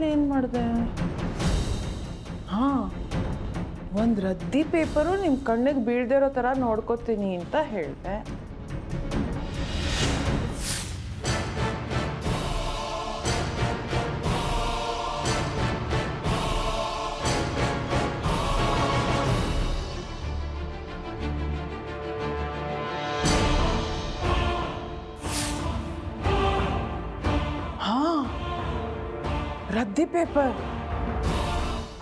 ಆಮೇಲೆ ಏನು ಮಾಡಿದೆ? ಹಾಂ, ಒಂದು ರದ್ದಿ ಪೇಪರು ನಿಮ್ಮ ಕಣ್ಣಿಗೆ ಬೀಳದೇ ಇರೋ ಥರ ನೋಡ್ಕೋತೀನಿ ಅಂತ ಹೇಳಿದೆ. ರದ್ದಿ ಪೇಪರ್.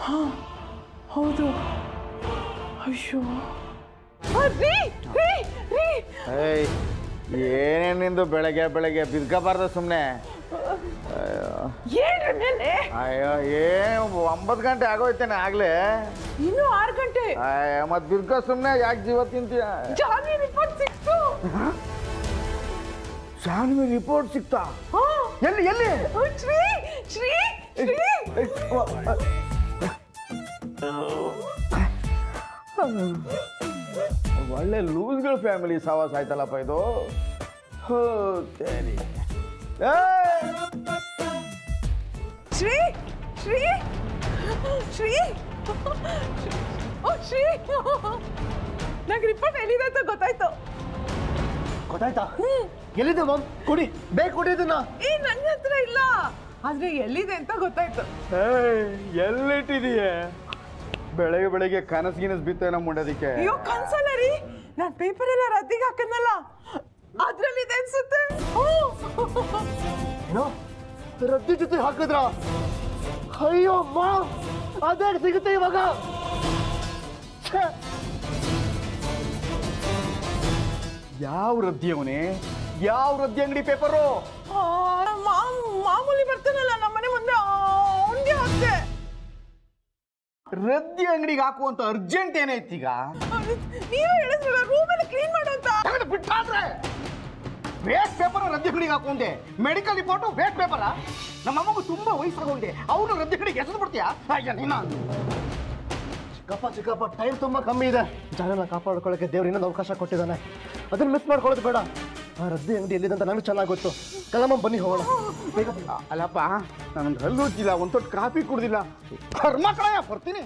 ಹಾಂ ಹೌದು. ಅಯ್ಯೋ ಏನೇನಿಂದು ಬೆಳಗ್ಗೆ ಬೆಳಗ್ಗೆ ಬಿದ್ಕೋಬಾರ್ದು ಸುಮ್ಮನೆ. ಅಯ್ಯೋ ಏನು 9 ಗಂಟೆ ಆಗೋಯ್ತೇನೆ ಆಗ್ಲೇ. ಇನ್ನು 6 ಗಂಟೆ. ಮತ್ತೆ ಬಿದ್ಕೋ ಸುಮ್ಮನೆ, ಯಾಕೆ ಜೀವ ತಿಂತೀಯ? ಜಾನ್ವಿ ರಿಪೋರ್ಟ್ ಸಿಕ್ತು. ಜಾನ್ವಿ ರಿಪೋರ್ಟ್ ಸಿಕ್ತಾ? ಎಲ್ಲಿ ಎಲ್ಲಿ? ಶ್ರೀ ಶ್ರೀ ಒಳ್ಳೆ ಲೂಸ್ಗಳ ಫ್ಯಾಮಿಲಿ ಸವಾಸ ಆಯ್ತಲ್ಲಪ್ಪ ಇದು. ಸರಿ ಶ್ರೀ ಶ್ರೀ ಶ್ರೀ ಶ್ರೀ ನಂಗೆ ರಿಪೋರ್ಟ್ ಎಲ್ಲಿದೆ ಅಂತ ಗೊತ್ತಾಯ್ತು. ಗೊತ್ತಾಯ್ತಾ? ಎಲ್ಲಿದೆ ಮ್ಯಾಮ್? ಕೊಡಿ, ಬೇಗ ಕೊಡಿ ಇದನ್ನ. ನನ್ನ ಹತ್ರ ಇಲ್ಲ, ಆದ್ರೆ ಎಲ್ಲಿದೆ ಅಂತ ಗೊತ್ತಾಯ್ತು. ಎಲ್ಲಿಟ್ಟಿದೀಯ? ಬೆಳಗ್ಗೆ ಬೆಳಗ್ಗೆ ಕನಸು ಗಿನಸ್ ಬಿತ್ತೇನೋ ಮುಂಡೋದಕ್ಕೆ. ಅಯ್ಯೋ ಕನ್ಸಲ್ಲ ರೀ, ನಾನು ಪೇಪರ್ ಎಲ್ಲ ರದ್ದಿಗೆ ಹಾಕನಲ್ಲ, ಅದ್ರಲ್ಲಿದೆ ಅನ್ಸುತ್ತೆ. ರದ್ದಿ ಜೊತೆ ಹಾಕಿದ್ರ? ಅಯ್ಯೋ ಮಾಮ್, ಅದೇ ಸಿಗುತ್ತೆ ಇವಾಗ. ಯಾವ ರದ್ದಿ ಅವನೇ? ಯಾವ ರದ್ದಿ ಅಂಗಡಿ ಪೇಪರು? ಮಾಮೂಲಿ ಬರ್ತಾನಲ್ಲ ನಮ್ಮನೆ ಮುಂದೆ, ಅವನಿಗೆ ಹಾಕ್ತೆ. ರದ್ದಿ ಅಂಗಡಿಗೆ ಹಾಕುವಂತ ಅರ್ಜೆಂಟ್ ಏನೈತಿ ಈಗ? ನೀವೇ ಹೇಳಿದ್ರಲ್ಲ ರೂಮ್ ಎಲ್ಲ ಕ್ಲೀನ್ ಮಾಡು ಅಂತ. ಬಿಟ್ಟಾದ್ರೆ ವೇಸ್ಟ್ ಪೇಪರ್ ರದ್ದಿ ಅಂಗಡಿಗೆ ಹಾಕೊಂಡೆ. Medical report waste paper? ನಮ್ಮಮ್ಮಗೂ ತುಂಬಾ ವಯಸ್ಸಾಗೋಗಿದೆ, ಅವನು ರದ್ದಿ ಅಂಗಡಿಗೆ ಹೆಸರು ಬಿಡ್ತೀಯಾ? ಅಯ್ಯ ನೀನು ಚಿಕ್ಕಪ್ಪ ಟೈಮ್ ತುಂಬಾ ಕಮ್ಮಿ ಇದೆ. ಜನನ ಕಾಪಾಡ್ಕೊಳ್ಳೋಕೆ ದೇವ್ರು ಇನ್ನೊಂದು ಅವಕಾಶ ಕೊಟ್ಟಿದ್ದಾನೆ, ಅದನ್ನ ಮಿಸ್ ಮಾಡ್ಕೊಳ್ಳೋದು ಬೇಡ. ಆ ರದ್ದಿ ಅಂಗಡಿ ಎಲ್ಲಿದೆ ಅಂತ ನನಗೆ ಚೆನ್ನಾಗಿ ಗೊತ್ತು. ಕಲಮ್ಮ ಬನ್ನಿ ಹೋಗೋಣ. ಅಲ್ಲಪ್ಪ, ನನಗೆ ಹಲ್ಲು ಉಜ್ಜಿಲ್ಲ, ಒಂದು ತೊಟ್ಟು ಕಾಫಿ ಕುಡ್ದಿಲ್ಲ. ಕರ್ಮ ಕಳೆಯ ಬರ್ತೀನಿ.